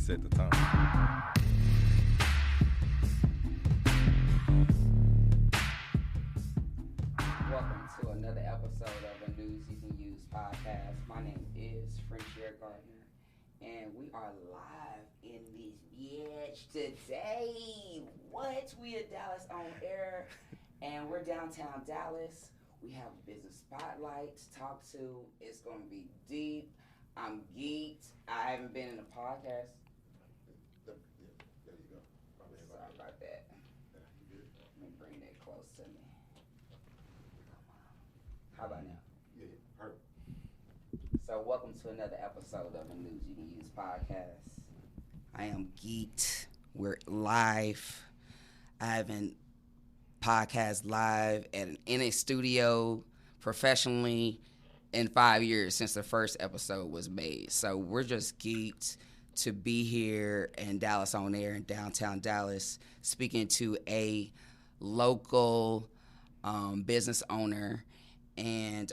set the tone. Welcome to another episode of a News You Can Use podcast. My name is Frenchier Gardner, and we are live in this bitch today. What? We at Dallas on air, and we're downtown Dallas. We have a business spotlight to talk to. It's going to be deep. I'm geeked. I haven't been in a podcast. There you go. Sorry about that. Let me bring that close to me. How about now? Yeah, perfect. So welcome to another episode of the News You Can Use podcast. I am geeked. We're live. I haven't podcast live in a studio professionally in 5 years since the first episode was made. So we're just geeked to be here in Dallas on Air in downtown Dallas, speaking to a local business owner. And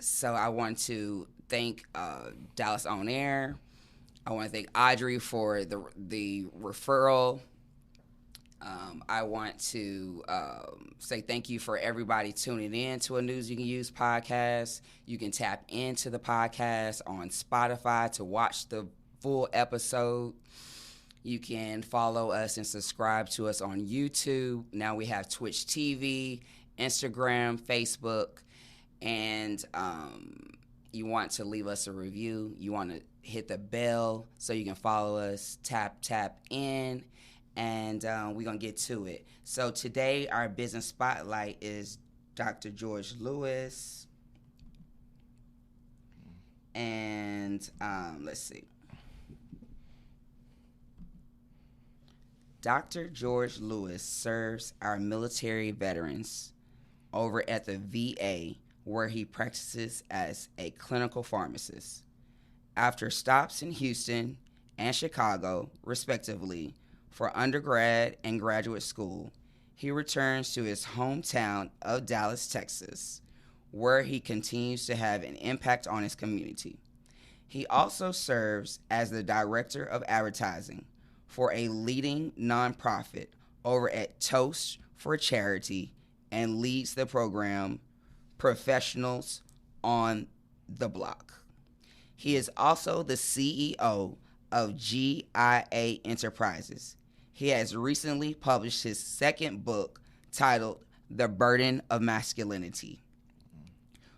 so I want to thank Dallas on Air. I want to thank Audrey for the referral. I want to say thank you for everybody tuning in to a News You Can Use podcast. You can tap into the podcast on Spotify to watch the full episode. You can follow us and subscribe to us on YouTube. Now we have Twitch TV, Instagram, Facebook, and you want to leave us a review. You want to hit the bell so you can follow us, tap in. And we're going to get to it. So today our business spotlight is Dr. George Lewis. And let's see. Dr. George Lewis serves our military veterans over at the VA, where he practices as a clinical pharmacist. After stops in Houston and Chicago, respectively, for undergrad and graduate school, he returns to his hometown of Dallas, Texas, where he continues to have an impact on his community. He also serves as the director of advertising for a leading nonprofit over at Toast for Charity and leads the program Professionals on the Block. He is also the CEO of GIA Enterprises. He has recently published his second book titled The Burden of Masculinity,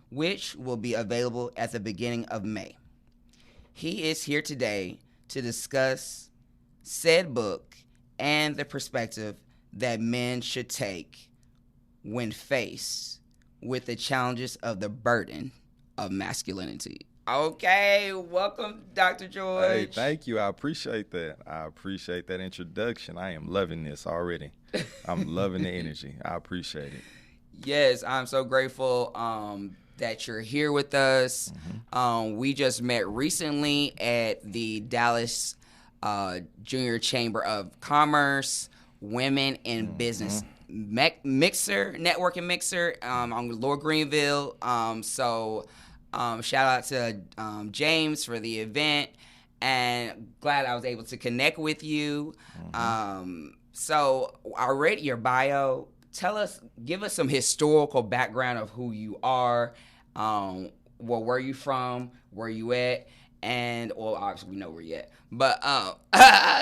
which will be available at the beginning of May. He is here today to discuss said book and the perspective that men should take when faced with the challenges of the burden of masculinity. Okay, welcome, Dr. George. Hey, thank you. I appreciate that. I appreciate that introduction. I am loving this already. I'm loving the energy. I appreciate it. Yes, I'm so grateful that you're here with us. Mm-hmm. We just met recently at the Dallas Junior Chamber of Commerce Women in Business Networking Mixer on Lower Greenville. Shout out to James for the event, and glad I was able to connect with you. So I read your bio. Give us some historical background of who you are. Where you from? Where you at? And obviously we know where you at. But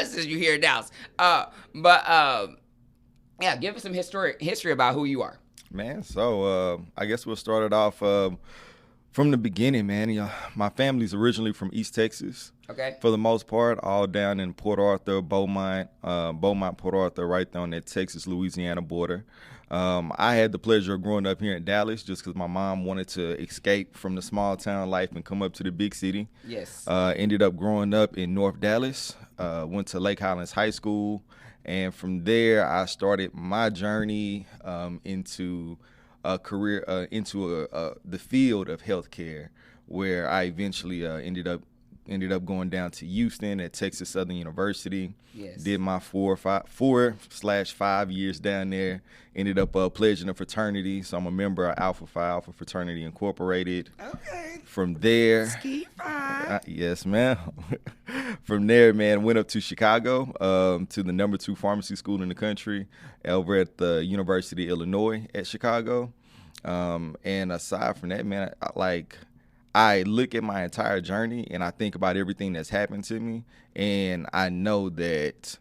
since you're here in Dallas, yeah, give us some history about who you are. Man, so I guess we'll start it off from the beginning, man. My family's originally from East Texas. Okay. For the most part, all down in Port Arthur, Beaumont, Port Arthur, right there on that Texas-Louisiana border. I had the pleasure of growing up here in Dallas just because my mom wanted to escape from the small town life and come up to the big city. Yes. Ended up growing up in North Dallas, went to Lake Highlands High School, and from there I started my journey into a career, into the field of healthcare, where I eventually ended up ended up going down to Houston at Texas Southern University. Yes. Did my 4/5 years down there. Ended up pledging a fraternity, so I'm a member of Alpha Phi Alpha Fraternity Incorporated. Okay. From there, Ski Phi. yes, ma'am. From there, man, went up to Chicago to the #2 pharmacy school in the country, over at the University of Illinois at Chicago. And aside from that, man, I look at my entire journey and I think about everything that's happened to me, and I know that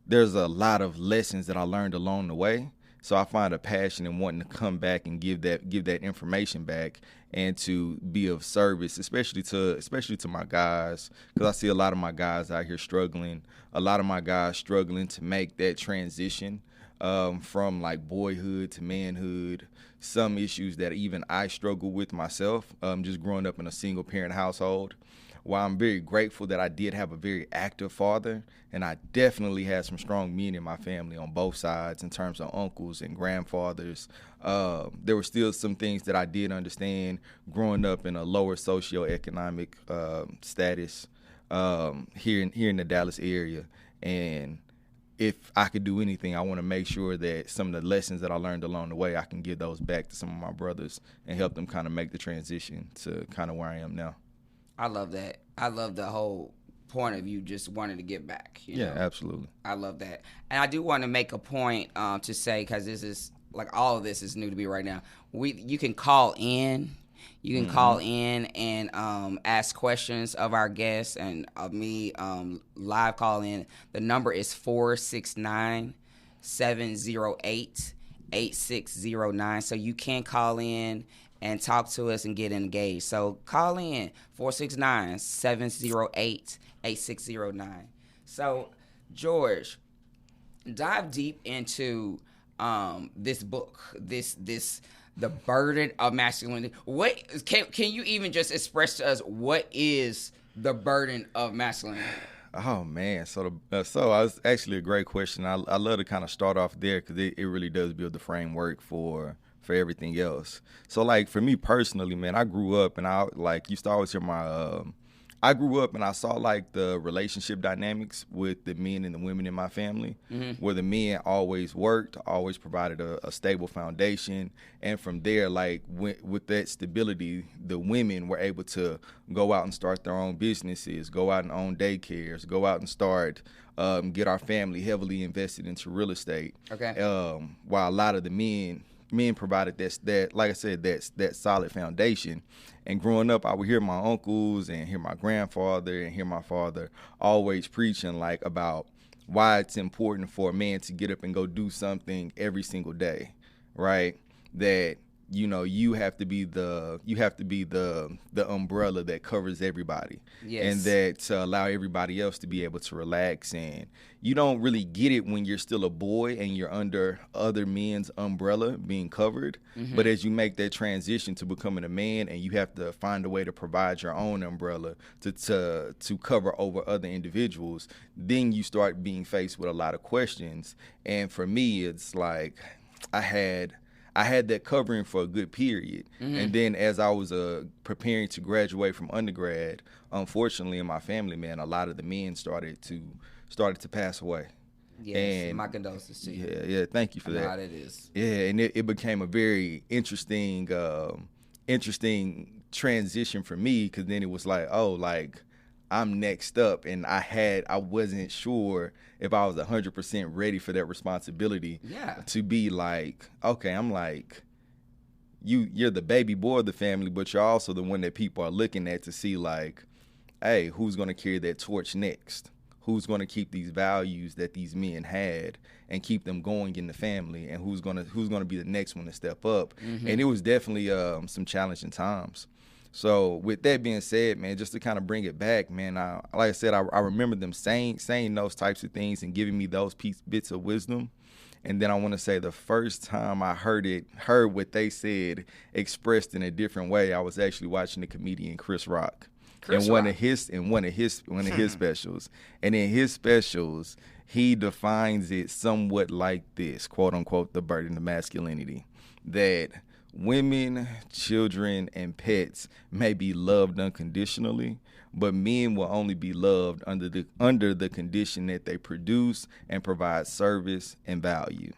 there's a lot of lessons that I learned along the way. So I find a passion in wanting to come back and give that information back, and to be of service, especially to my guys, because I see a lot of my guys out here struggling. A lot of my guys struggling to make that transition from like boyhood to manhood. Some issues that even I struggle with myself, just growing up in a single parent household. While I'm very grateful that I did have a very active father, and I definitely had some strong men in my family on both sides in terms of uncles and grandfathers, there were still some things that I did understand growing up in a lower socioeconomic status here in the Dallas area. And if I could do anything, I want to make sure that some of the lessons that I learned along the way, I can give those back to some of my brothers and help them kind of make the transition to kind of where I am now. I love that. I love the whole point of you just wanting to get back. You know? Absolutely. I love that. And I do want to make a point to say, because this is, like, all of this is new to me right now. You can call in. You can call in and ask questions of our guests and of me, live call in. The number is 469-708-8609. So you can call in and talk to us and get engaged. So call in, 469-708-8609. So, George, dive deep into this book, The Burden of Masculinity. What can you even just express to us, what is the burden of masculinity? Oh man, so it's actually a great question. I love to kind of start off there, because it really does build the framework for everything else. So like for me personally, man, I grew up and I used to always hear I grew up and I saw like the relationship dynamics with the men and the women in my family, where the men always worked, always provided a stable foundation. And from there, like with that stability, the women were able to go out and start their own businesses, go out and own daycares, go out and start, get our family heavily invested into real estate. Okay. While a lot of the men provided that, like I said, that solid foundation. And growing up, I would hear my uncles and hear my grandfather and hear my father always preaching like about why it's important for a man to get up and go do something every single day, right? That you have to be the umbrella that covers everybody. Yes. And that to allow everybody else to be able to relax. And you don't really get it when you're still a boy and you're under other men's umbrella being covered. But as you make that transition to becoming a man and you have to find a way to provide your own umbrella to cover over other individuals, then you start being faced with a lot of questions. And for me, it's like I had that covering for a good period. And then as I was preparing to graduate from undergrad, unfortunately in my family, man, a lot of the men started to pass away. Yes, and my condolences to you. Yeah, thank you for that. I know how that is. Yeah, and it became a very interesting transition for me, because then it was like, oh, like I'm next up, and I wasn't sure if I was 100% ready for that responsibility. Yeah. To be like, okay, I'm like, you're the baby boy of the family, but you're also the one that people are looking at to see like, hey, who's going to carry that torch next? Who's going to keep these values that these men had and keep them going in the family, and who's going to be the next one to step up? And it was definitely some challenging times. So with that being said, man, just to kind of bring it back, man, like I said, I remember them saying those types of things and giving me those bits of wisdom. And then I want to say the first time I heard what they said expressed in a different way, I was actually watching the comedian Chris Rock. In one of his specials. And in his specials, he defines it somewhat like this, quote unquote, the burden of masculinity. That women, children, and pets may be loved unconditionally, but men will only be loved under the condition that they produce and provide service and value.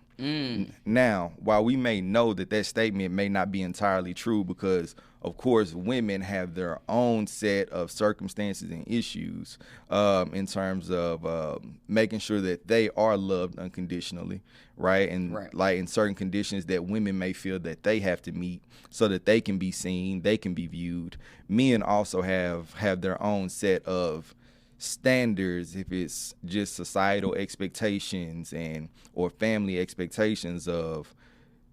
Now, while we may know that that statement may not be entirely true, because of course women have their own set of circumstances and issues in terms of making sure that they are loved unconditionally, right? And like in certain conditions that women may feel that they have to meet so that they can be seen, they can be viewed. Men also have their own set of standards, if it's just societal expectations and or family expectations of,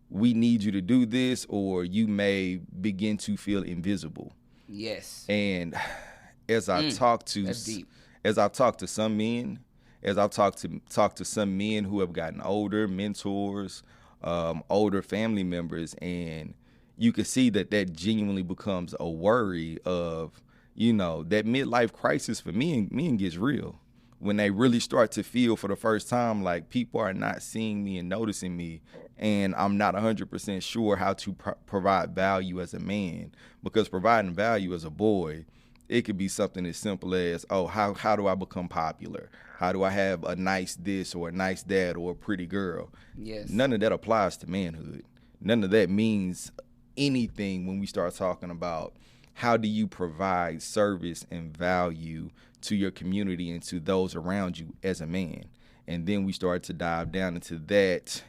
we need you to do this or you may begin to feel invisible. Yes. And as I talk to some men, as I've talked to some men who have gotten older, mentors, older family members, and you can see that genuinely becomes a worry of, that midlife crisis for men gets real when they really start to feel for the first time like people are not seeing me and noticing me, and I'm not 100% sure how to provide value as a man, because providing value as a boy, it could be something as simple as, how do I become popular? How do I have a nice this or a nice that or a pretty girl? Yes. None of that applies to manhood. None of that means anything when we start talking about how do you provide service and value to your community and to those around you as a man. And then we started to dive down into that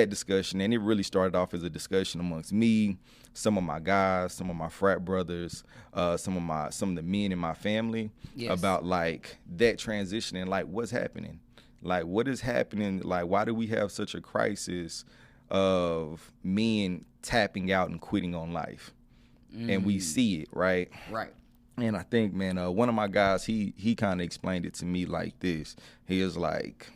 discussion, and it really started off as a discussion amongst me, some of my guys, some of my frat brothers, some of the men in my family, about like that transition and like what's happening, like what is happening, like why do we have such a crisis of men tapping out and quitting on life, and we see it, right? And I think, man, one of my guys, he kind of explained it to me like this. He is like,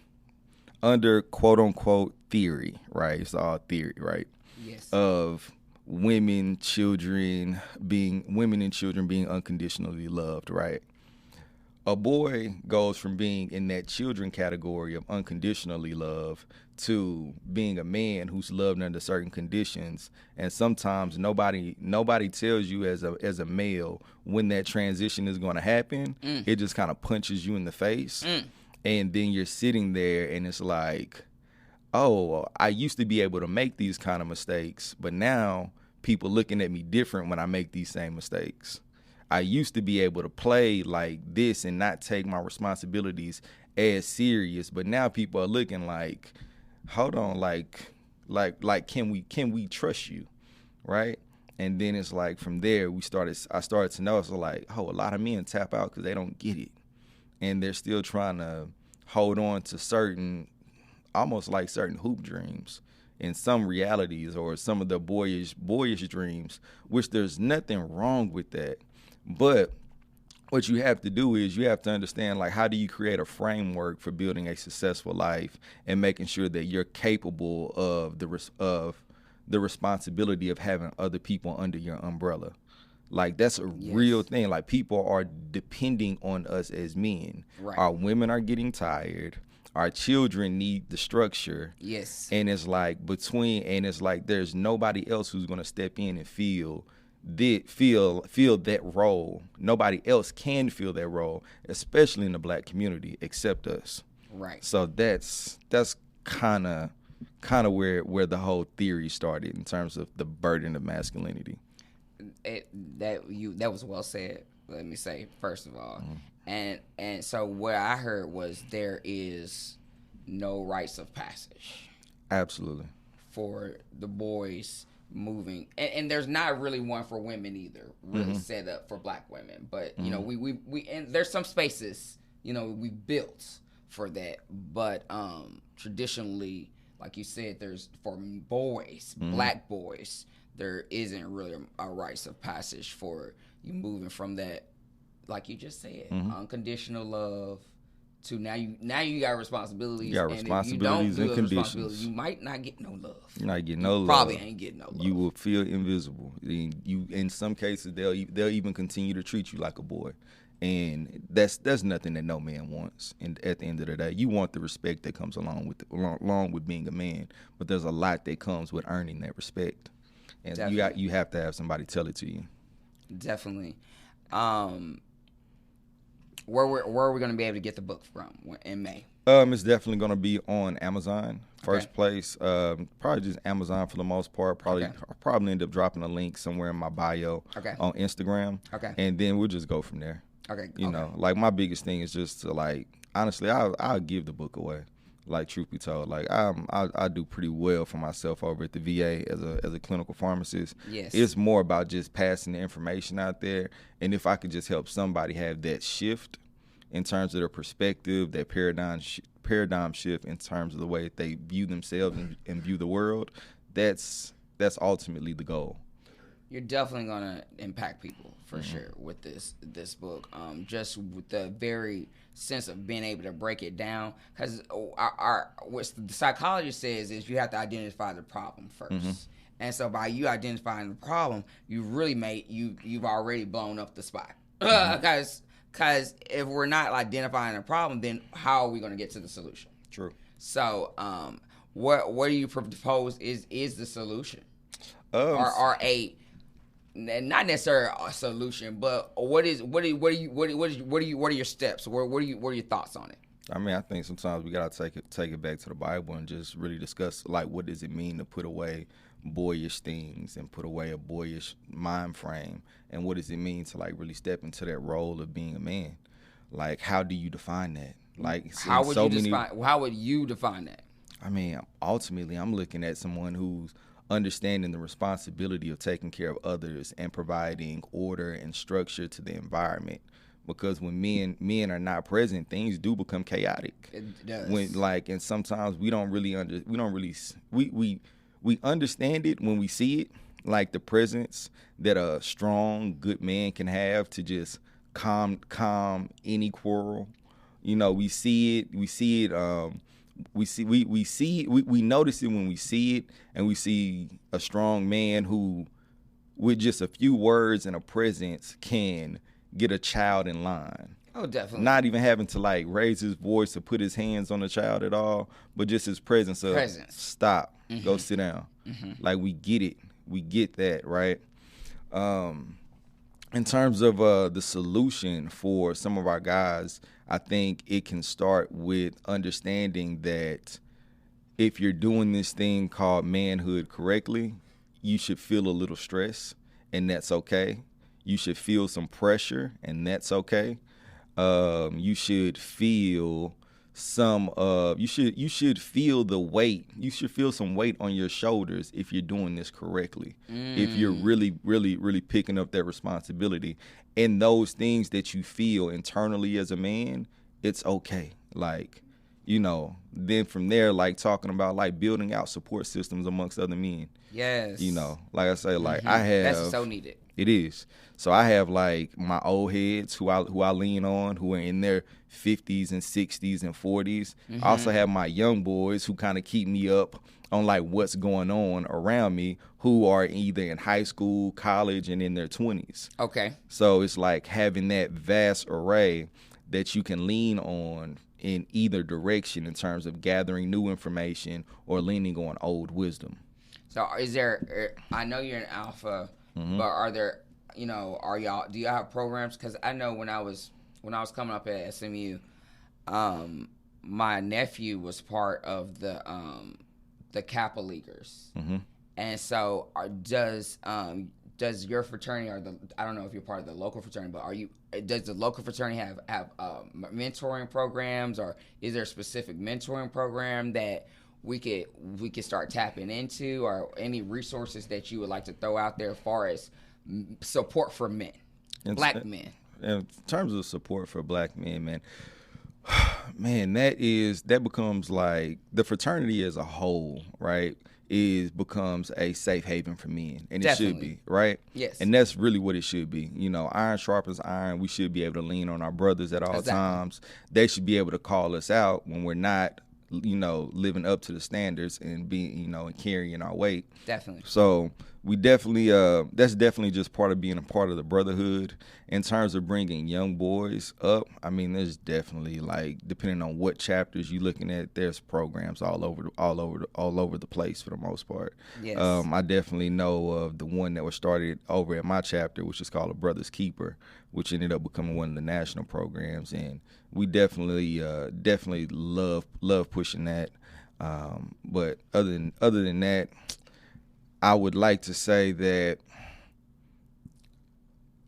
under quote unquote theory, right? It's all theory, right? Yes. Of women and children being unconditionally loved, right? A boy goes from being in that children category of unconditionally loved to being a man who's loved under certain conditions. And sometimes nobody tells you as a male when that transition is going to happen. It just kind of punches you in the face. And then you're sitting there and it's like, oh, I used to be able to make these kind of mistakes, but now people looking at me different when I make these same mistakes. I used to be able to play like this and not take my responsibilities as serious, but now people are looking like, hold on, like can we trust you, right? And then it's like from there I started to notice like, a lot of men tap out because they don't get it, and they're still trying to hold on to certain hoop dreams and some realities or some of the boyish dreams, which there's nothing wrong with that. But what you have to do is you have to understand, like, how do you create a framework for building a successful life and making sure that you're capable of the responsibility of having other people under your umbrella. Like, that's a real thing. Like, people are depending on us as men. Right. Our women are getting tired. Our children need the structure. Yes. And it's like there's nobody else who's going to step in and feel that role. Nobody else can fill that role, especially in the black community, except us. Right. So that's kind of where the whole theory started in terms of the burden of masculinity. That was well said. Let me say, first of all, and so what I heard was there is no rites of passage. Absolutely. For the boys moving, and there's not really one for women either, really set up for black women. But you know, we and there's some spaces, you know, we built for that. But traditionally, like you said, there's for boys, black boys, there isn't really a rites of passage for you moving from that, like you just said, unconditional love to now you got responsibilities. You got responsibilities and conditions. You might not get no love. You're not getting no love. Probably ain't getting no love. You will feel invisible. You, in some cases, they'll even continue to treat you like a boy, and that's nothing that no man wants. And at the end of the day, you want the respect that comes along with being a man, but there's a lot that comes with earning that respect. and Definitely. you have to have somebody tell it to you. Definitely. Where are we going to be able to get the book from in May? It's definitely going to be on Amazon. First Okay. place, probably just Amazon for the most part. Probably Okay. I'll probably end up dropping a link somewhere in my bio Okay. on Instagram. Okay. And then we'll just go from there. Okay. You know, like my biggest thing is just to like, honestly, I'll give the book away. Like, truth be told, like I do pretty well for myself over at the VA as a clinical pharmacist. Yes. It's more about just passing the information out there, and if I could just help somebody have that shift in terms of their perspective, that paradigm shift in terms of the way that they view themselves and view the world, that's ultimately the goal. You're definitely gonna impact people for sure with this book. Just with the very sense of being able to break it down, because what the psychologist says is you have to identify the problem first. And so by you identifying the problem, you really you've already blown up the spot. Because if we're not identifying a problem, then how are we going to get to the solution? True. So, what do you propose is the solution, or a not necessarily a solution, but what are your steps? What are your thoughts on it? I mean, I think sometimes we gotta take it back to the Bible and just really discuss, like, what does it mean to put away boyish things and put away a boyish mind frame, and what does it mean to like really step into that role of being a man? Like, how do you define that? Like, how would you define that? I mean, ultimately, I'm looking at someone who's understanding the responsibility of taking care of others and providing order and structure to the environment. Because when men are not present, things do become chaotic. It does. And sometimes we understand it when we see it, like the presence that a strong, good man can have to just calm any quarrel. You know, we notice it when we see it, and we see a strong man who, with just a few words and a presence, can get a child in line. Oh, definitely. Not even having to like raise his voice or put his hands on the child at all, but just his presence of stop, go sit down. Like, we get it. We get that, right? In terms of the solution for some of our guys, I think it can start with understanding that if you're doing this thing called manhood correctly, you should feel a little stress, and that's okay. You should feel some pressure, and that's okay. You should feel you should feel the weight. You should feel some weight on your shoulders if you're doing this correctly. If you're really, really, really picking up that responsibility, and those things that you feel internally as a man, it's okay. Like, you know, then from there, like, talking about like building out support systems amongst other men. Yes. You know, like I say, like I have. That's so needed. It is. So I have like my old heads who I lean on, who are in their 50s and 60s and 40s. I also have my young boys who kind of keep me up on like what's going on around me, who are either in high school, college, and in their 20s. Okay. So it's like having that vast array that you can lean on in either direction in terms of gathering new information or leaning on old wisdom. So is there, I know you're an alpha, but are there, do y'all have programs? Because I know when I was coming up at SMU, my nephew was part of the Kappa Leaguers. And so does your fraternity, I don't know if you're part of the local fraternity, but does the local fraternity have mentoring programs, or is there a specific mentoring program that we could start tapping into, or any resources that you would like to throw out there as far as support for men, black men? In terms of support for black men, man, that becomes like the fraternity as a whole, right? Becomes a safe haven for men, and it should be, right? Yes. And that's really what it should be. You know, iron sharpens iron. We should be able to lean on our brothers at all times. They should be able to call us out when we're not, living up to the standards and being, and carrying our weight. Definitely. So we definitely that's definitely just part of being a part of the brotherhood. In terms of bringing young boys up, I mean, there's definitely, like, depending on what chapters you're looking at, there's programs all over the place for the most part. Yes. I definitely know of the one that was started over at my chapter, which is called a Brother's Keeper, which ended up becoming one of the national programs, and we definitely love pushing that. But other than that, I would like to say that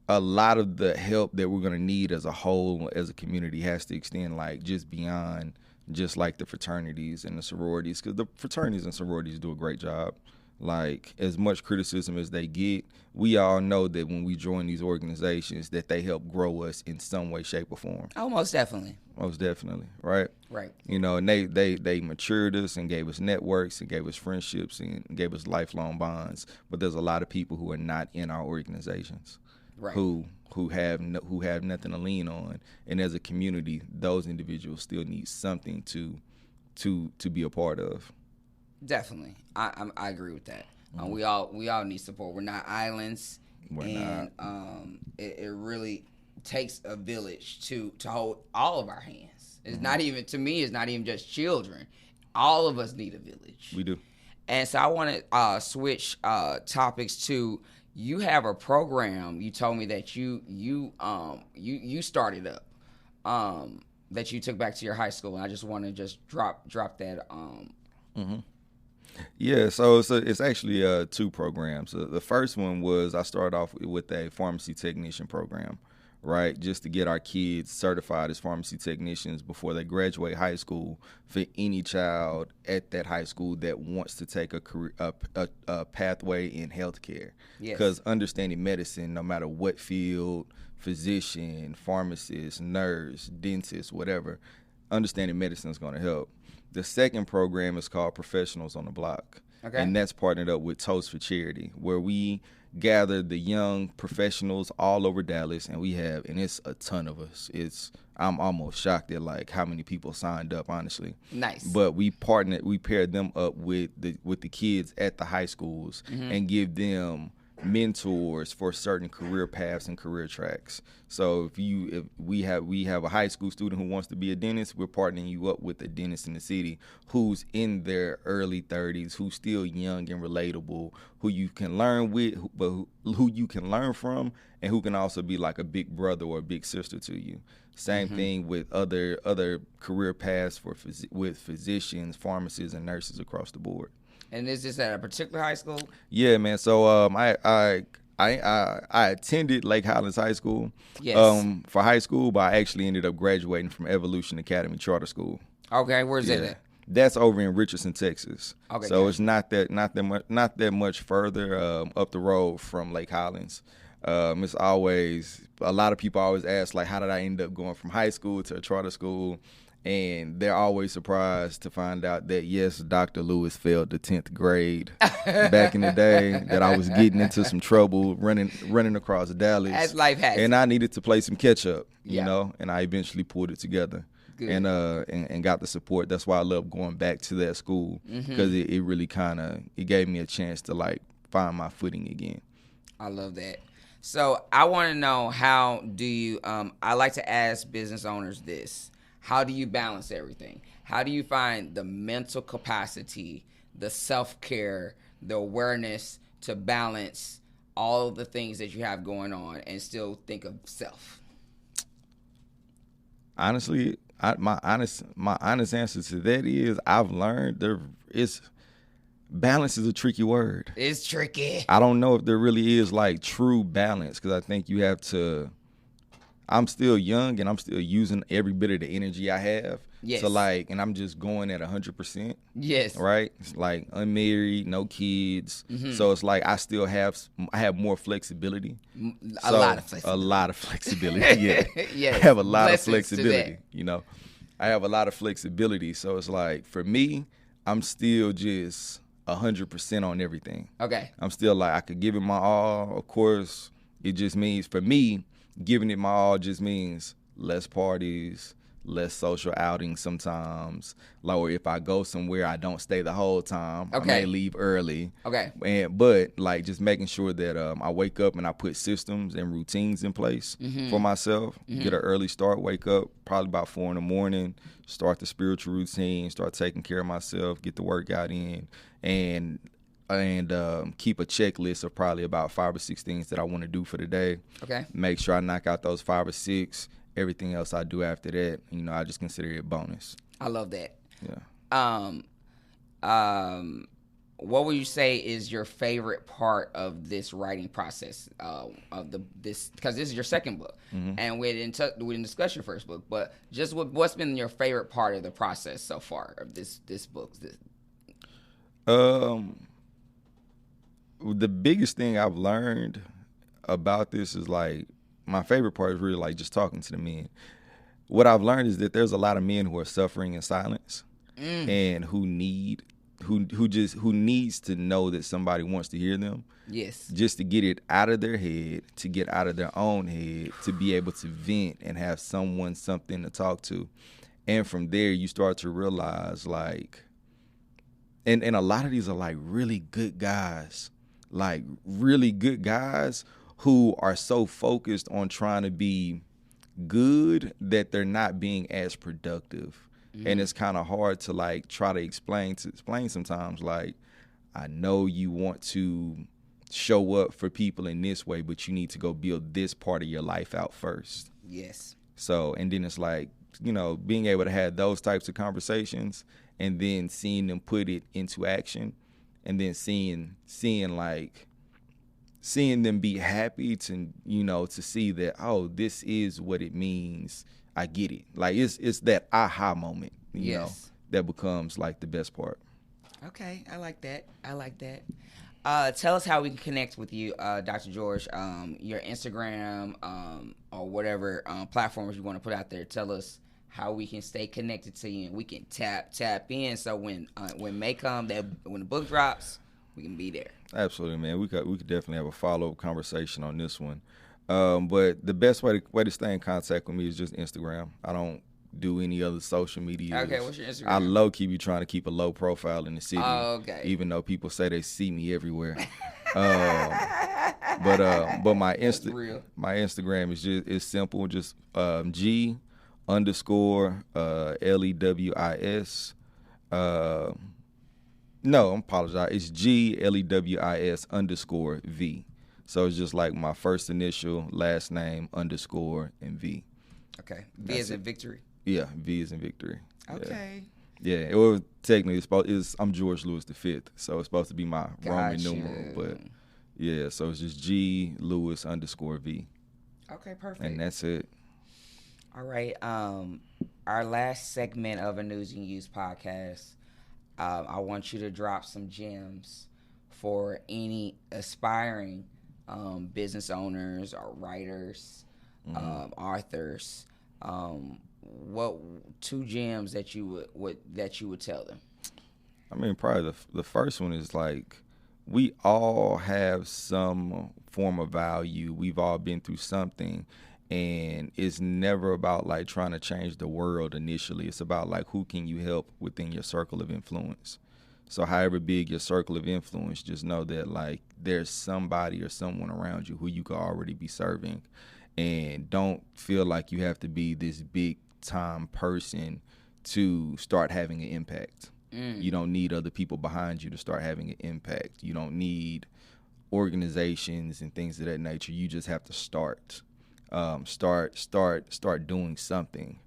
a lot of the help that we're going to need as a whole, as a community, has to extend, like, just beyond just like the fraternities and the sororities, because the fraternities and sororities do a great job. Like, as much criticism as they get, we all know that when we join these organizations, that they help grow us in some way, shape, or form. Oh, most definitely. Most definitely, right? Right. You know, and they matured us and gave us networks and gave us friendships and gave us lifelong bonds. But there's a lot of people who are not in our organizations, right, who have nothing to lean on. And as a community, those individuals still need something to be a part of. Definitely, I agree with that. We all need support. We're not islands, We're not. It really takes a village to hold all of our hands. It's not even, to me, it's not even just children. All of us need a village. We do. And so I want to switch topics to, you have a program. You told me that you started up, that you took back to your high school, and I just want to just drop that. Yeah, so it's actually two programs. The first one was, I started off with a pharmacy technician program, right? Just to get our kids certified as pharmacy technicians before they graduate high school, for any child at that high school that wants to take a career, a pathway in healthcare. Yes. Because understanding medicine, no matter what field, physician, pharmacist, nurse, dentist, whatever, understanding medicine is going to help. The second program is called Professionals on the Block. Okay. And that's partnered up with Toast for Charity, where we gather the young professionals all over Dallas, and it's a ton of us. I'm almost shocked at, like, how many people signed up, honestly. Nice. But we paired them up with the kids at the high schools, and give them mentors for certain career paths and career tracks. So if we have a high school student who wants to be a dentist, we're partnering you up with a dentist in the city who's in their early 30s, who's still young and relatable, who you can learn with, but who you can learn from, and who can also be like a big brother or a big sister to you. Same thing with other career paths with physicians, pharmacists, and nurses across the board. And is this at a particular high school? Yeah, man. So I attended Lake Highlands High School, Yes. For high school, but I actually ended up graduating from Evolution Academy Charter School. Okay, where's that at? That's over in Richardson, Texas. Okay, so gotcha. It's not that much further up the road from Lake Highlands. It's always, a lot of people always ask, like, how did I end up going from high school to a charter school? And they're always surprised to find out that, yes, Dr. Lewis failed the 10th grade back in the day, that I was getting into some trouble running across Dallas. As life has. And I needed to play some catch up, you Yeah. know, and I eventually pulled it together. Good. And got the support. That's why I love going back to that school, because it really it gave me a chance to, like, find my footing again. I love that. So I want to know, how do you, I like to ask business owners this. How do you balance everything? How do you find the mental capacity, the self-care, the awareness to balance all of the things that you have going on and still think of self? Honestly, my honest answer to that is, I've learned balance is a tricky word. It's tricky. I don't know if there really is, like, true balance, because I think you have to. I'm still young and I'm still using every bit of the energy I have. Yes. So, like, and I'm just going at 100%. Yes. Right? It's like unmarried, no kids. So it's like I have more flexibility. A lot of flexibility. A lot of flexibility, yeah. Yes. I have a lot Blessings of to flexibility, that. you know. I have a lot of flexibility. So it's like, for me, I'm still just 100% on everything. Okay. I'm still like, I could give it my all. Of course, it just means, for me, giving it my all just means less parties, less social outings sometimes. Like, or if I go somewhere, I don't stay the whole time. Okay. I may leave early. Okay. But like just making sure that I wake up and I put systems and routines in place for myself. Get an early start. Wake up probably about 4 a.m. Start the spiritual routine. Start taking care of myself. Get the workout in, and keep a checklist of probably about 5 or 6 things that I want to do for the day. Okay. Make sure I knock out those 5 or 6. Everything else I do after that, I just consider it a bonus. I love that. Yeah. What would you say is your favorite part of this writing process because this is your second book, and we didn't discuss your first book, but just what's been your favorite part of the process so far of this book? The biggest thing I've learned about this is like my favorite part is really like just talking to the men. What I've learned is that there's a lot of men who are suffering in silence and who needs to know that somebody wants to hear them. Yes. Just to get it out of their head, to get out of their own head, to be able to vent and have something to talk to. And from there you start to realize like, and a lot of these are like really good guys who are so focused on trying to be good that they're not being as productive. And it's kind of hard to like try to explain sometimes, like, I know you want to show up for people in this way, but you need to go build this part of your life out first. Yes. So, and then it's like, being able to have those types of conversations and then seeing them put it into action, and then seeing them be happy to, to see that, oh, this is what it means. I get it. Like it's that aha moment, you know, that becomes like the best part. Okay, I like that. Tell us how we can connect with you, Dr. George. Your Instagram or whatever platforms you want to put out there. Tell us how we can stay connected to you and we can tap in. So when May come, when the book drops, we can be there. Absolutely, man. We could definitely have a follow-up conversation on this one. But the best way to stay in contact with me is just Instagram. I don't do any other social media. Okay, what's your Instagram? I low-key be trying to keep a low profile in the city. Oh, okay. Even though people say they see me everywhere. But my Instagram is it's simple, just G_LEWIS. No, I apologize. It's GLEWIS_V. So it's just like my first initial, last name, _ and V. Okay. V is in victory. Yeah, V is in victory. Okay. Yeah, it was technically I'm George Lewis V, so it's supposed to be my Roman numeral, but yeah, so it's just GLEWIS_V. Okay, perfect. And that's it. All right. Our last segment of a News You Can Use podcast. I want you to drop some gems for any aspiring business owners or writers, authors. What 2 gems that you would tell them? I mean, probably the first one is like, we all have some form of value. We've all been through something, and it's never about like trying to change the world initially. It's about like, who can you help within your circle of influence? So however big your circle of influence, just know that like there's somebody or someone around you who you could already be serving, and don't feel like you have to be this big time person to start having an impact. You don't need other people behind you to start having an impact. You don't need organizations and things of that nature. You just have to start doing something.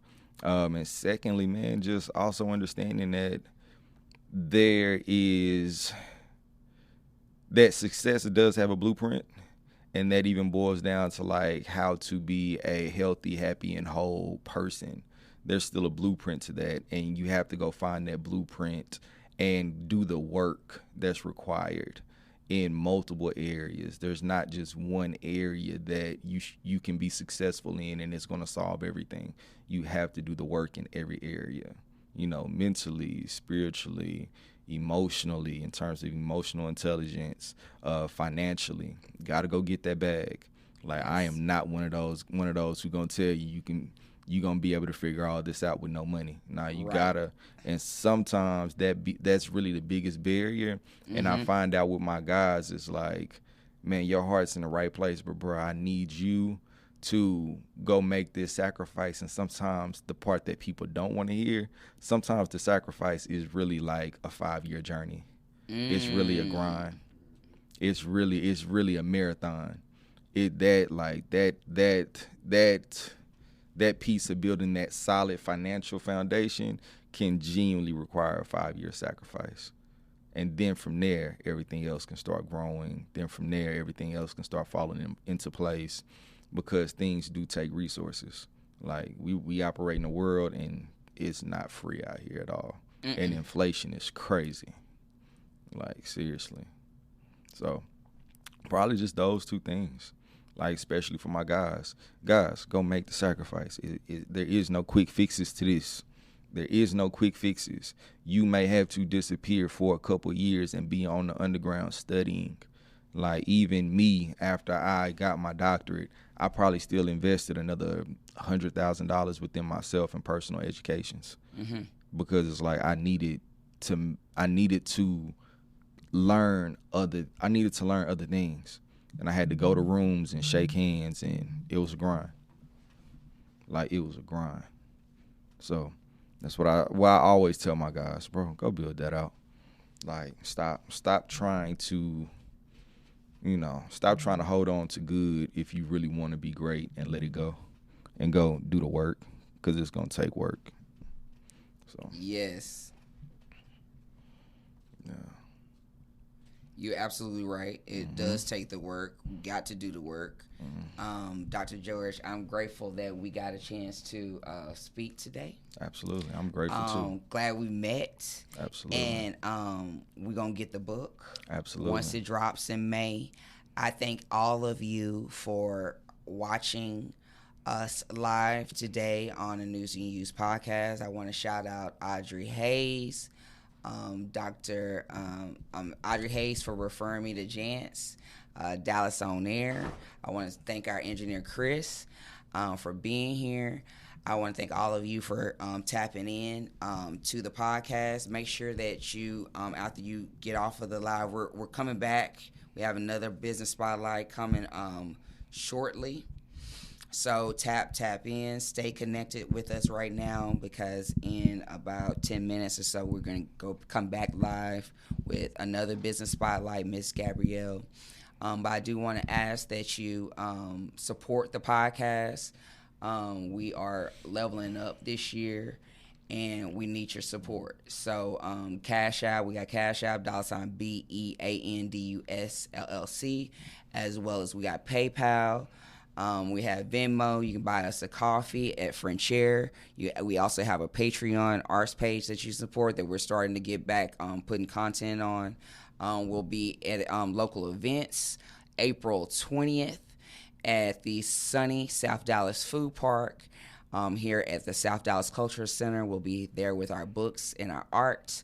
And secondly, man, just also understanding that that success does have a blueprint, and that even boils down to like how to be a healthy, happy, and whole person. There's still a blueprint to that, and you have to go find that blueprint and do the work that's required in multiple areas. There's not just one area that you can be successful in and it's going to solve everything. You have to do the work in every area, mentally, spiritually, emotionally, in terms of emotional intelligence, financially. Got to go get that bag. Like, I am not one of those who going to tell you can you're going to be able to figure all this out with no money. Now you Right. gotta, and sometimes that's really the biggest barrier. And I find out with my guys, it's like, man, your heart's in the right place, but bro, I need you to go make this sacrifice. And sometimes the part that people don't want to hear, sometimes the sacrifice is really like a 5-year journey. It's really a grind. It's really a marathon. That piece of building that solid financial foundation can genuinely require a 5-year sacrifice. And then from there, everything else can start growing. Then from there, everything else can start falling into place, because things do take resources. Like we operate in a world, and it's not free out here at all. And inflation is crazy. Like, seriously. So probably just those two things. Like, especially for my guys. Guys, go make the sacrifice. There is no quick fixes to this. There is no quick fixes. You may have to disappear for a couple years and be on the underground studying. Like, even me, after I got my doctorate, I probably still invested another $100,000 within myself in personal educations. Because it's like I needed to learn other things. And I had to go to rooms and shake hands, and it was a grind. Like, it was a grind. So that's what I always tell my guys, bro, go build that out. Like, stop trying to, stop trying to hold on to good if you really want to be great, and let it go. And go do the work, because it's going to take work. So. Yes. Yeah. You're absolutely right. It does take the work. We got to do the work. Dr. George, I'm grateful that we got a chance to speak today. Absolutely. I'm grateful too. Glad we met. Absolutely. And we're going to get the book. Absolutely. Once it drops in May. I thank all of you for watching us live today on the News You Can Use podcast. I want to shout out Audrey Hayes. Dr. Audrey Hayes for referring me to Jance, Dallas On Air. I want to thank our engineer Chris for being here. I want to thank all of you for tapping in to the podcast. Make sure that you, after you get off of the live, we're coming back. We have another business spotlight coming shortly. So tap in, stay connected with us right now, because in about 10 minutes or so, we're going to come back live with another business spotlight, Miss Gabrielle. But I do want to ask that you support the podcast. We are leveling up this year, and we need your support. So Cash App, we got Cash App, $BEANDUS LLC, as well as we got PayPal. We have Venmo. You can buy us a coffee at French Air. We also have a Patreon arts page that you support that we're starting to get back putting content on. We'll be at local events April 20th at the sunny South Dallas Food Park here at the South Dallas Cultural Center. We'll be there with our books and our art.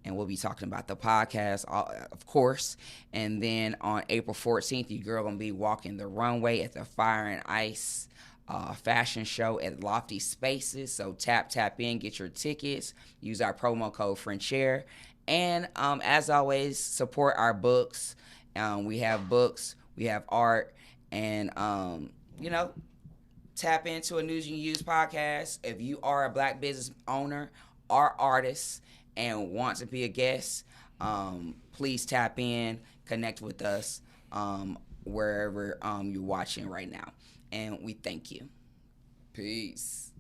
And we'll be talking about the podcast, of course. And then on April 14th, your girl going to be walking the runway at the Fire and Ice fashion show at Lofty Spaces. So tap in, get your tickets. Use our promo code FrenchAir. And as always, support our books. We have books, we have art, and, tap into a News You Can Use podcast. If you are a Black business owner or artist and want to be a guest, please tap in, connect with us wherever you're watching right now. And we thank you. Peace.